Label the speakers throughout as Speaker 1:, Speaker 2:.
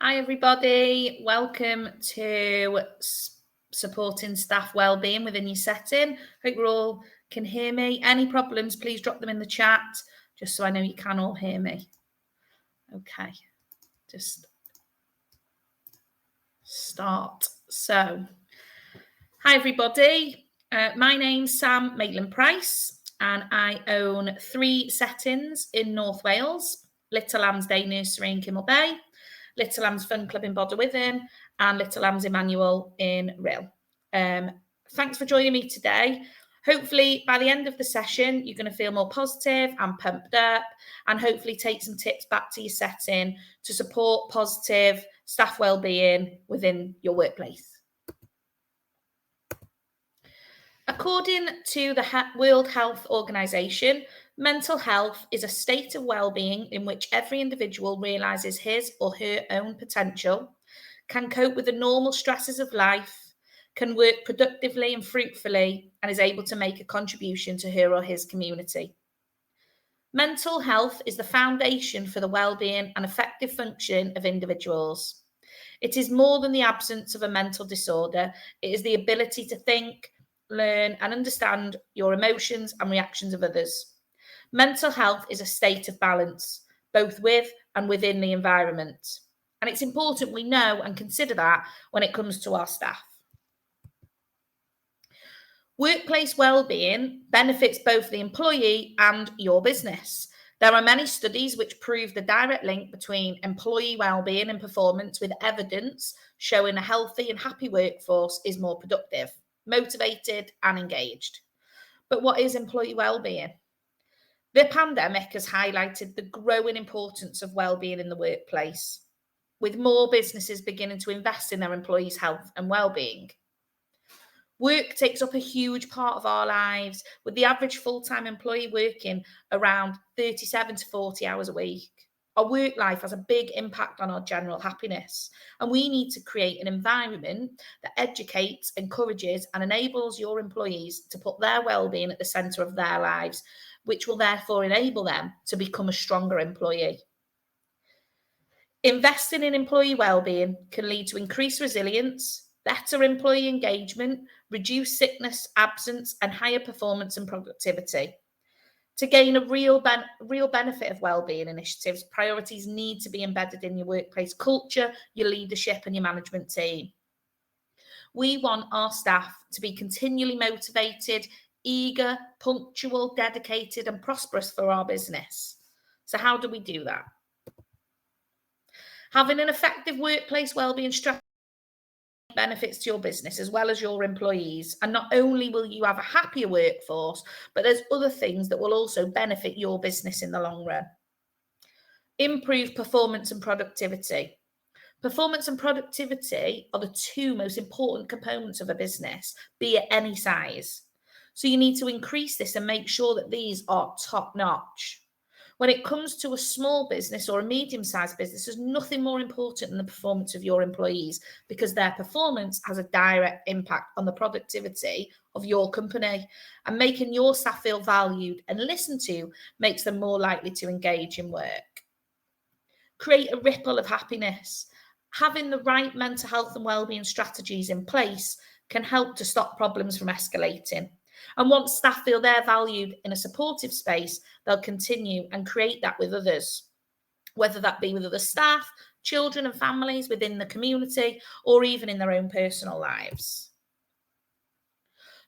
Speaker 1: Hi everybody, welcome to supporting staff wellbeing within your setting. Hope you all can hear me. Any problems, please drop them in the chat, just so I know you can all hear me. Okay, just start. So, hi everybody, my name's Sam Maitland-Price and I own 3 settings in North Wales, Little Lambs Day Nursery in Kimmel Bay, Little Lambs Fun Club in Bodderwithen and Little Lambs Emmanuel in Rhyl. Thanks for joining me today. Hopefully by the end of the session, you're going to feel more positive and pumped up and hopefully take some tips back to your setting to support positive staff wellbeing within your workplace. According to the World Health Organization, mental health is a state of well-being in which every individual realizes his or her own potential, can cope with the normal stresses of life, can work productively and fruitfully, and is able to make a contribution to her or his community. Mental health is the foundation for the well-being and effective function of individuals. It is more than the absence of a mental disorder. It is the ability to think, learn and understand your emotions and reactions of others. Mental health is a state of balance, both with and within the environment. And it's important we know and consider that when it comes to our staff. Workplace wellbeing benefits both the employee and your business. There are many studies which prove the direct link between employee wellbeing and performance, with evidence showing a healthy and happy workforce is more productive, motivated and engaged. But what is employee wellbeing? The pandemic has highlighted the growing importance of wellbeing in the workplace, with more businesses beginning to invest in their employees' health and wellbeing. Work takes up a huge part of our lives, with the average full-time employee working around 37 to 40 hours a week. Our work life has a big impact on our general happiness, and we need to create an environment that educates, encourages, and enables your employees to put their well-being at the centre of their lives, which will therefore enable them to become a stronger employee. Investing in employee well-being can lead to increased resilience, better employee engagement, reduced sickness, absence, and higher performance and productivity. To gain a real benefit of wellbeing initiatives, priorities need to be embedded in your workplace culture, your leadership, and your management team. We want our staff to be continually motivated, eager, punctual, dedicated, and prosperous for our business. So how do we do that? Having an effective workplace wellbeing strategy benefits to your business as well as your employees, and not only will you have a happier workforce, but there's other things that will also benefit your business in the long run. Improve performance and productivity. Performance and productivity are the 2 most important components of a business, be it any size. So you need to increase this and make sure that these are top notch. When it comes to a small business or a medium-sized business, there's nothing more important than the performance of your employees, because their performance has a direct impact on the productivity of your company, and making your staff feel valued and listened to makes them more likely to engage in work. Create a ripple of happiness. Having the right mental health and wellbeing strategies in place can help to stop problems from escalating. And once staff feel they're valued in a supportive space, they'll continue and create that with others, whether that be with other staff, children and families within the community, or even in their own personal lives.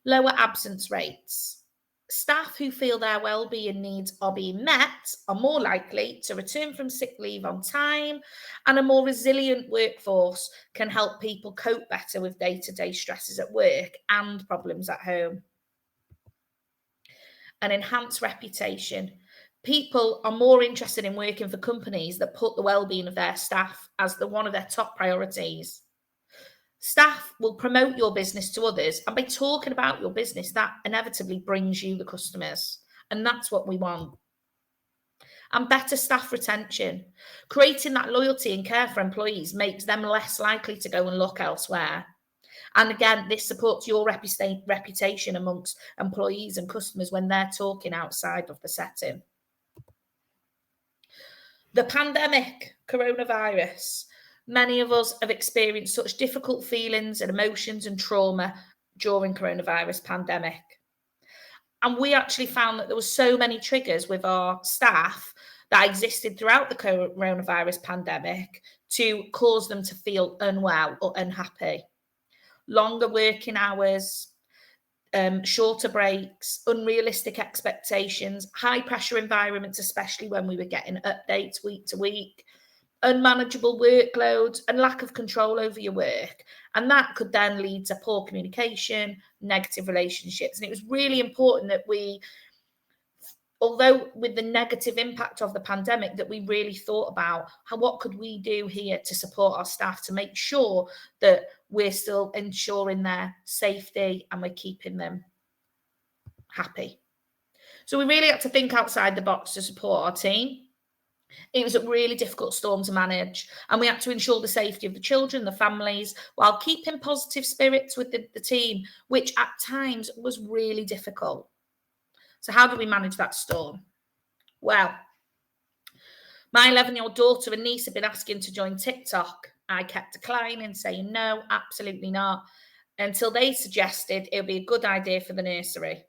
Speaker 1: Lower absence rates. Staff who feel their wellbeing needs are being met are more likely to return from sick leave on time, and a more resilient workforce can help people cope better with day-to-day stresses at work and problems at home. An enhanced reputation. People are more interested in working for companies that put the well-being of their staff as one of their top priorities. Staff will promote your business to others, and by talking about your business, that inevitably brings you the customers, and that's what we want. And better staff retention. Creating that loyalty and care for employees makes them less likely to go and look elsewhere. And again, this supports your reputation amongst employees and customers when they're talking outside of the setting. The pandemic, coronavirus. Many of us have experienced such difficult feelings and emotions and trauma during coronavirus pandemic. And we actually found that there were so many triggers with our staff that existed throughout the coronavirus pandemic to cause them to feel unwell or unhappy. Longer working hours, shorter breaks, unrealistic expectations, high pressure environments, especially when we were getting updates week to week, unmanageable workloads, and lack of control over your work. And that could then lead to poor communication, negative relationships. And it was really important that we, although with the negative impact of the pandemic, that we really thought about what could we do here to support our staff to make sure that we're still ensuring their safety and we're keeping them happy. So we really had to think outside the box to support our team. It was a really difficult storm to manage, and we had to ensure the safety of the children, the families, while keeping positive spirits with the team, which at times was really difficult. So how did we manage that storm? Well, my 11-year-old daughter and niece have been asking to join TikTok. I kept declining, saying no, absolutely not, until they suggested it would be a good idea for the nursery.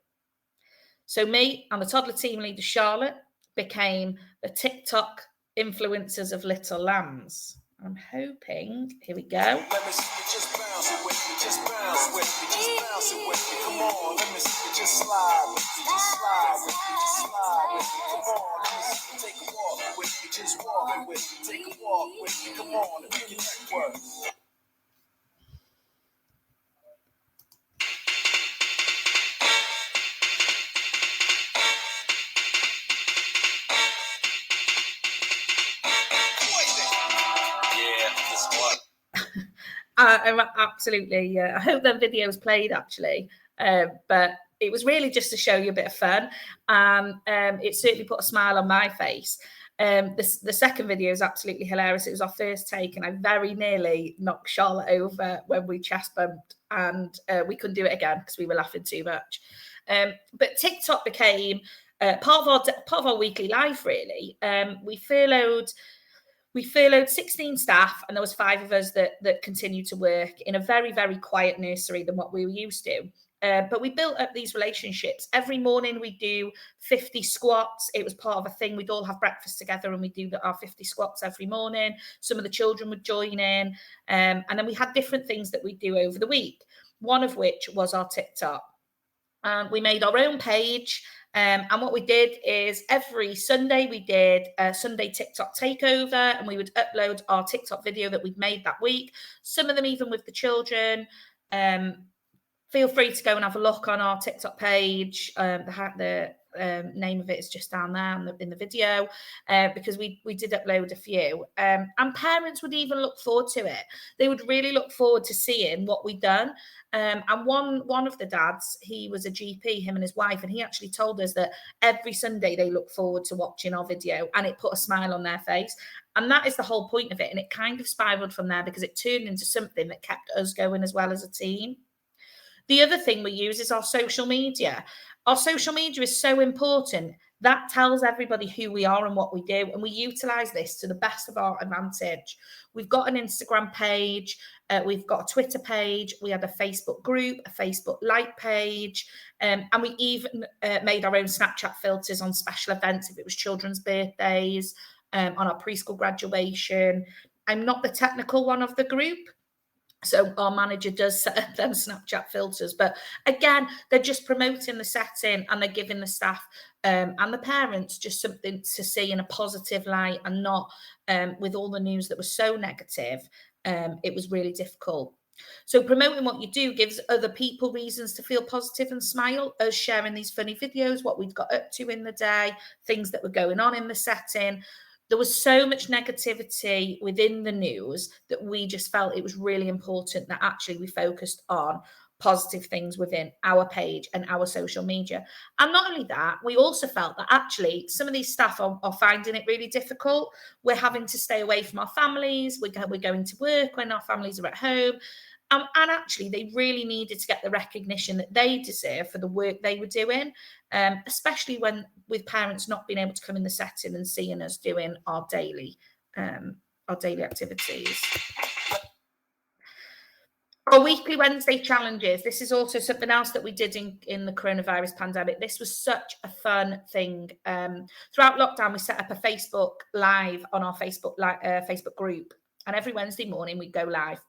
Speaker 1: So me and the toddler team leader, Charlotte, became the TikTok influencers of Little Lambs. I'm hoping, here we go. Let me see you just bounce it with me, just bounce with me, just bounce it with me. Come on, let me see you just slide with me, just slide with me, just slide with me. Come on, let me see you take a walk with me, just walk it with me, take a walk with me. Come on, and make your neck work. I'm absolutely, I hope that video's played actually, but it was really just to show you a bit of fun, and it certainly put a smile on my face. The second video is absolutely hilarious. It was our first take, and I very nearly knocked Charlotte over when we chest bumped, and we couldn't do it again because we were laughing too much. But TikTok became part of our weekly life, really. We furloughed 16 staff, and there was 5 of us that continued to work in a very, very quiet nursery than what we were used to. But we built up these relationships. Every morning we do 50 squats. It was part of a thing. We'd all have breakfast together and we'd do our 50 squats every morning. Some of the children would join in. And then we had different things that we'd do over the week, one of which was our TikTok. And we made our own page. And what we did is every Sunday we did a Sunday TikTok takeover, and we would upload our TikTok video that we'd made that week. Some of them even with the children. Feel free to go and have a look on our TikTok page. The name of it is just down there in the video, because we did upload a few. And parents would even look forward to it. They would really look forward to seeing what we'd done. And one of the dads, he was a GP, him and his wife, and he actually told us that every Sunday they look forward to watching our video, and it put a smile on their face. And that is the whole point of it. And it kind of spiraled from there because it turned into something that kept us going as well as a team. The other thing we use is our social media. Our social media is so important. That tells everybody who we are and what we do, and we utilize this to the best of our advantage. We've got an Instagram page, we've got a Twitter page, we had a Facebook group, a Facebook like page, and we even made our own Snapchat filters on special events, if it was children's birthdays, on our preschool graduation. I'm not the technical one of the group, so our manager does set up them Snapchat filters. But again, they're just promoting the setting, and they're giving the staff and the parents just something to see in a positive light, and not with all the news that was so negative. It was really difficult. So promoting what you do gives other people reasons to feel positive and smile. Us sharing these funny videos, what we'd got up to in the day, things that were going on in the setting. There was so much negativity within the news that we just felt it was really important that actually we focused on positive things within our page and our social media. And not only that, we also felt that actually some of these staff are finding it really difficult. We're having to stay away from our families. We're going to work when our families are at home. And actually, they really needed to get the recognition that they deserve for the work they were doing, especially with parents not being able to come in the setting and seeing us doing our daily our daily activities. Our weekly Wednesday challenges. This is also something else that we did in the coronavirus pandemic. This was such a fun thing. Throughout lockdown, we set up a Facebook Live on our Facebook group. And every Wednesday morning, we'd go live.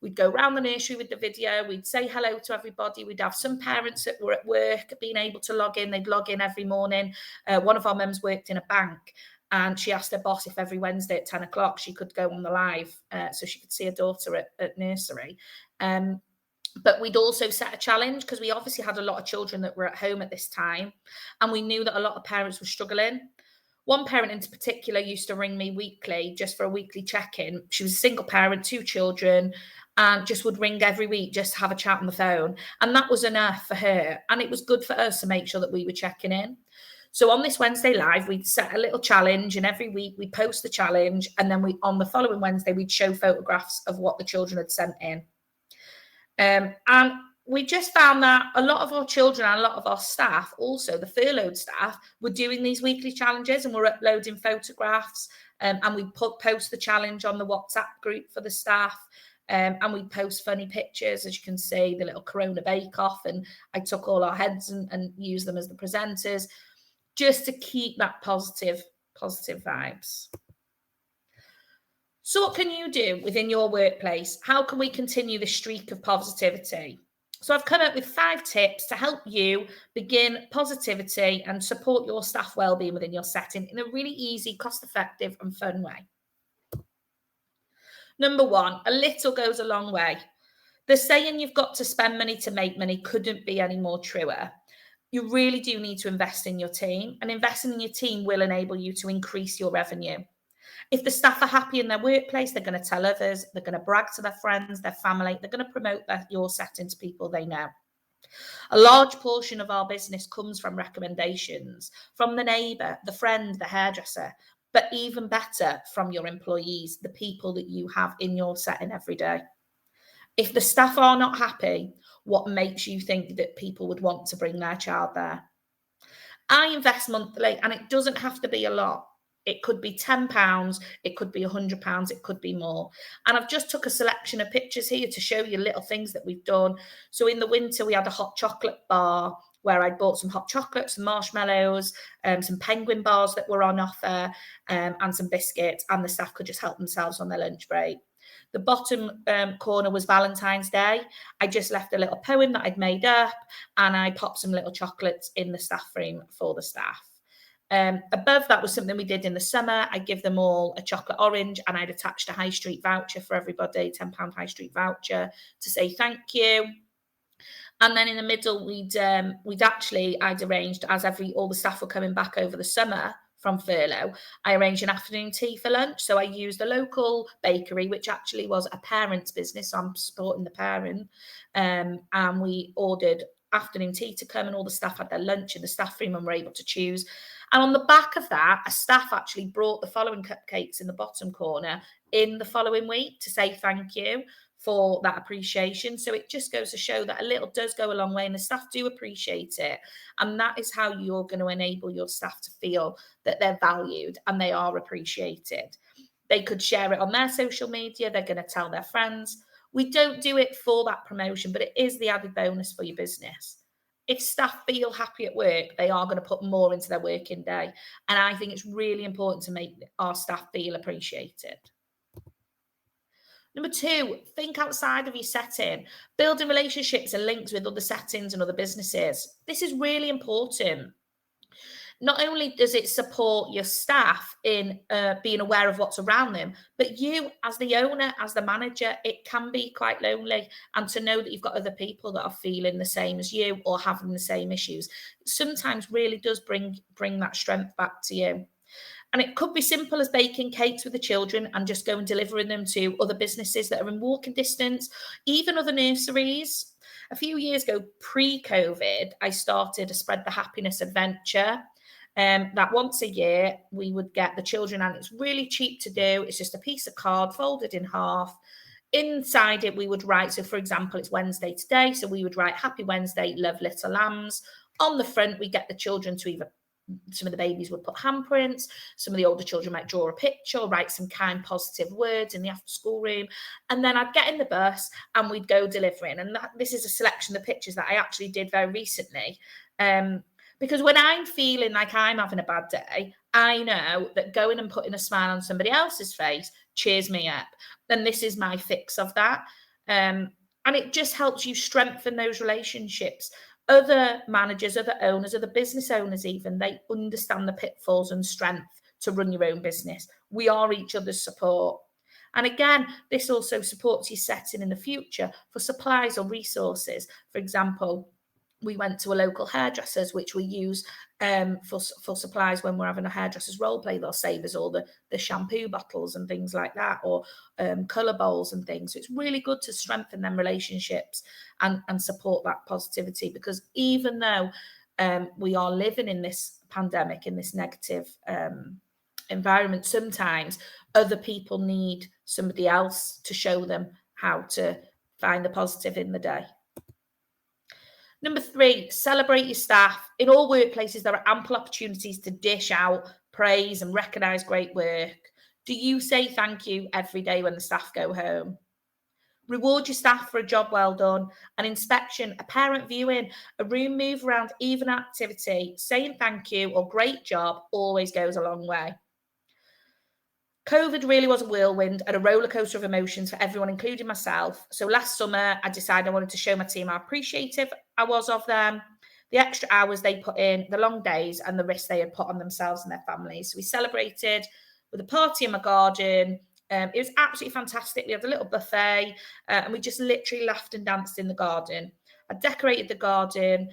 Speaker 1: We'd go around the nursery with the video. We'd say hello to everybody. We'd have some parents that were at work being able to log in. They'd log in every morning. One of our mums worked in a bank. And she asked her boss if every Wednesday at 10 o'clock she could go on the live so she could see her daughter at nursery. But we'd also set a challenge because we obviously had a lot of children that were at home at this time. And we knew that a lot of parents were struggling. One parent in particular used to ring me weekly just for a weekly check-in. She was a single parent, 2 children, and just would ring every week just to have a chat on the phone. And that was enough for her. And it was good for us to make sure that we were checking in. So on this Wednesday live, we'd set a little challenge, and every week we'd post the challenge. And then on the following Wednesday, we'd show photographs of what the children had sent in. And we just found that a lot of our children and a lot of our staff, also the furloughed staff, were doing these weekly challenges and were uploading photographs. And we post the challenge on the WhatsApp group for the staff. And we post funny pictures, as you can see, the little Corona bake-off. And I took all our heads and used them as the presenters, just to keep that positive vibes. So what can you do within your workplace? How can we continue the streak of positivity? So I've come up with 5 tips to help you begin positivity and support your staff wellbeing within your setting in a really easy, cost-effective and fun way. Number 1, a little goes a long way. The saying you've got to spend money to make money couldn't be any more truer. You really do need to invest in your team, and investing in your team will enable you to increase your revenue. If the staff are happy in their workplace, they're going to tell others, they're going to brag to their friends, their family, they're going to promote your setting to people they know. A large portion of our business comes from recommendations, from the neighbour, the friend, the hairdresser, but even better from your employees, the people that you have in your setting every day. If the staff are not happy, what makes you think that people would want to bring their child there? I invest monthly, and it doesn't have to be a lot. It could be £10, it could be £100, it could be more. And I've just took a selection of pictures here to show you little things that we've done. So in the winter, we had a hot chocolate bar where I bought some hot chocolates, some marshmallows, some penguin bars that were on offer, and some biscuits, and the staff could just help themselves on their lunch break. The bottom corner was Valentine's Day. I just left a little poem that I'd made up, and I popped some little chocolates in the staff room for the staff. Above that was something we did in the summer. I give them all a chocolate orange, and I'd attached a high street voucher for everybody, £10 high street voucher to say thank you. And then in the middle, I'd arranged, as all the staff were coming back over the summer from furlough, I arranged an afternoon tea for lunch. So I used a local bakery, which actually was a parent's business. So I'm supporting the parent. And we ordered afternoon tea to come, and all the staff had their lunch in the staff room and were able to choose. And on the back of that, a staff actually brought the following cupcakes in the bottom corner in the following week to say thank you for that appreciation. So it just goes to show that a little does go a long way, and the staff do appreciate it. And that is how you're going to enable your staff to feel that they're valued and they are appreciated. They could share it on their social media. They're going to tell their friends. We don't do it for that promotion, but it is the added bonus for your business. If staff feel happy at work, they are going to put more into their working day. And I think it's really important to make our staff feel appreciated. Number 2, think outside of your setting. Building relationships and links with other settings and other businesses. This is really important. Not only does it support your staff in being aware of what's around them, but you as the owner, as the manager, it can be quite lonely. And to know that you've got other people that are feeling the same as you or having the same issues, sometimes really does bring that strength back to you. And it could be simple as baking cakes with the children and just go and delivering them to other businesses that are in walking distance, even other nurseries. A few years ago, pre-COVID, I started a Spread the Happiness adventure. That once a year we would get the children, and it's really cheap to do. It's just a piece of card folded in half. Inside it, we would write, so for example, it's Wednesday today, so we would write Happy Wednesday, love little lambs. On the front, we get the children to either some of the babies would put handprints, some of the older children might draw a picture, write some kind, positive words in the after school room. And then I'd get in the bus and we'd go delivering. And this is a selection of pictures that I actually did very recently. Because when I'm feeling like I'm having a bad day, I know that going and putting a smile on somebody else's face cheers me up. And this is my fix of that. And it just helps you strengthen those relationships. Other managers, other owners, other business owners even, they understand the pitfalls and strength to run your own business. We are each other's support. And again, this also supports you setting in the future for supplies or resources. For example, we went to a local hairdresser's, which we use for supplies when we're having a hairdresser's role play. They'll save us all the shampoo bottles and things like that, or colour bowls and things. So it's really good to strengthen them relationships and support that positivity, because even though we are living in this pandemic, in this negative environment, sometimes other people need somebody else to show them how to find the positive in the day. Number 3, celebrate your staff. In all workplaces, there are ample opportunities to dish out praise and recognise great work. Do you say thank you every day when the staff go home? Reward your staff for a job well done, an inspection, a parent viewing, a room move around, even activity. Saying thank you or great job always goes a long way. COVID really was a whirlwind and a roller coaster of emotions for everyone, including myself. So last summer, I decided I wanted to show my team how appreciative I was of them, the extra hours they put in, the long days, and the risks they had put on themselves and their families. So we celebrated with a party in my garden. It was absolutely fantastic. We had a little buffet and we just literally laughed and danced in the garden. I decorated the garden.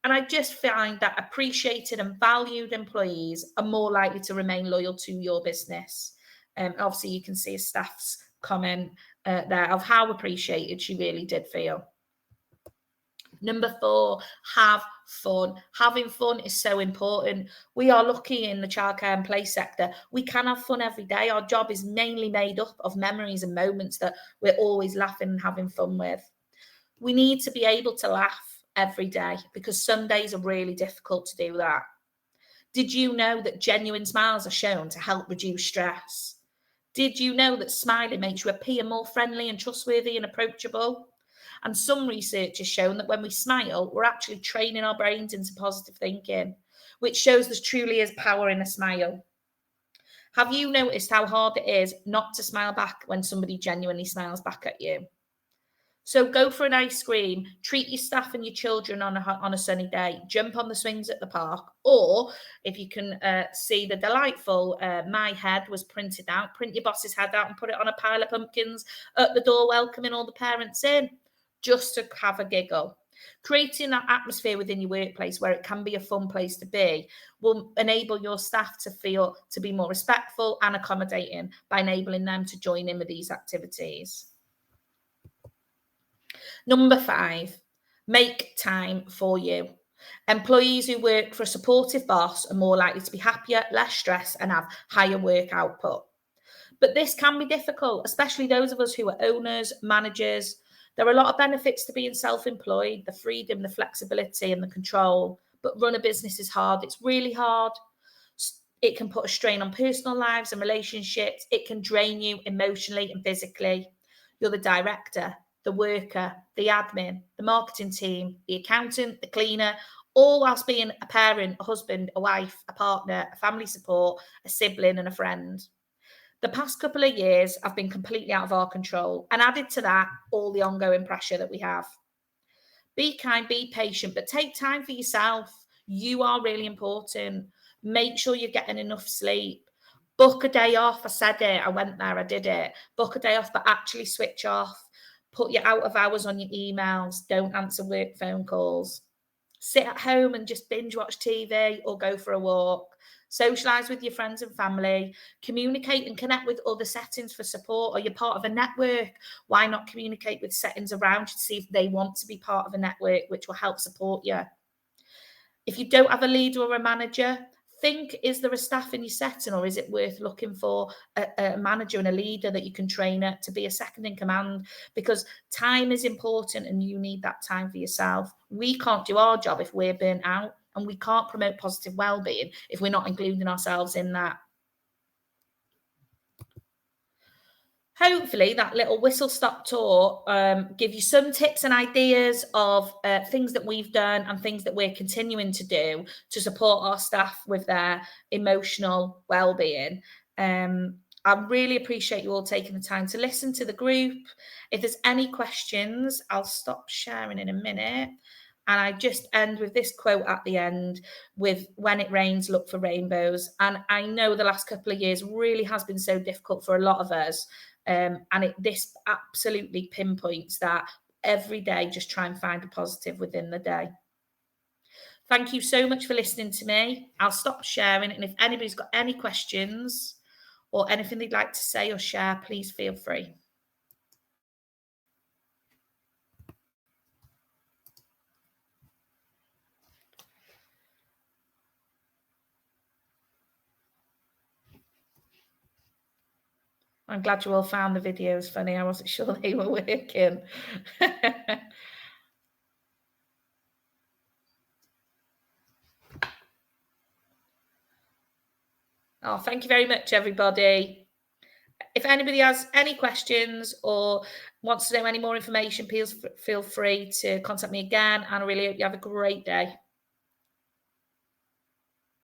Speaker 1: And I just find that appreciated and valued employees are more likely to remain loyal to your business. Obviously, you can see a staff's comment there of how appreciated she really did feel. Number 4, have fun. Having fun is so important. We are lucky in the childcare and play sector. We can have fun every day. Our job is mainly made up of memories and moments that we're always laughing and having fun with. We need to be able to laugh every day, because some days are really difficult to do that. Did you know that genuine smiles are shown to help reduce stress? Did you know that smiling makes you appear more friendly and trustworthy and approachable? And some research has shown that when we smile, we're actually training our brains into positive thinking, which shows there truly is power in a smile. Have you noticed how hard it is not to smile back when somebody genuinely smiles back at you? So go for an ice cream, treat your staff and your children on a sunny day, jump on the swings at the park, or if you can see the delightful My Head was printed out, print your boss's head out and put it on a pile of pumpkins at the door, welcoming all the parents in, just to have a giggle. Creating that atmosphere within your workplace where it can be a fun place to be will enable your staff to feel to be more respectful and accommodating by enabling them to join in with these activities. Number 5, make time for you. Employees who work for a supportive boss are more likely to be happier, less stressed, and have higher work output. But this can be difficult, especially those of us who are owners, managers. There are a lot of benefits to being self-employed, the freedom, the flexibility, and the control. But run a business is hard. It's really hard. It can put a strain on personal lives and relationships. It can drain you emotionally and physically. You're the director, the worker, the admin, the marketing team, the accountant, the cleaner, all whilst being a parent, a husband, a wife, a partner, a family support, a sibling, and a friend. The past couple of years have been completely out of our control, and added to that, all the ongoing pressure that we have. Be kind, be patient, but take time for yourself. You are really important. Make sure you're getting enough sleep. Book a day off. I said it. I went there. I did it. Book a day off, but actually switch off. Put your out of hours on your emails. Don't answer work phone calls. Sit at home and just binge watch TV or go for a walk. Socialise with your friends and family. Communicate and connect with other settings for support, or you're part of a network. Why not communicate with settings around you to see if they want to be part of a network, which will help support you? If you don't have a leader or a manager, think, is there a staff in your setting, or is it worth looking for a manager and a leader that you can train at to be a second in command? Because time is important and you need that time for yourself. We can't do our job if we're burnt out and we can't promote positive well-being if we're not including ourselves in that. Hopefully that little whistle-stop tour give you some tips and ideas of things that we've done and things that we're continuing to do to support our staff with their emotional well-being. I really appreciate you all taking the time to listen to the group. If there's any questions, I'll stop sharing in a minute. And I just end with this quote at the end with, when it rains, look for rainbows. And I know the last couple of years really has been so difficult for a lot of us. And this absolutely pinpoints that every day, just try and find a positive within the day. Thank you so much for listening to me. I'll stop sharing. And if anybody's got any questions or anything they'd like to say or share, please feel free. I'm glad you all found the videos funny. I wasn't sure they were working. Oh, thank you very much, everybody. If anybody has any questions or wants to know any more information, please feel free to contact me again. And I really hope you have a great day.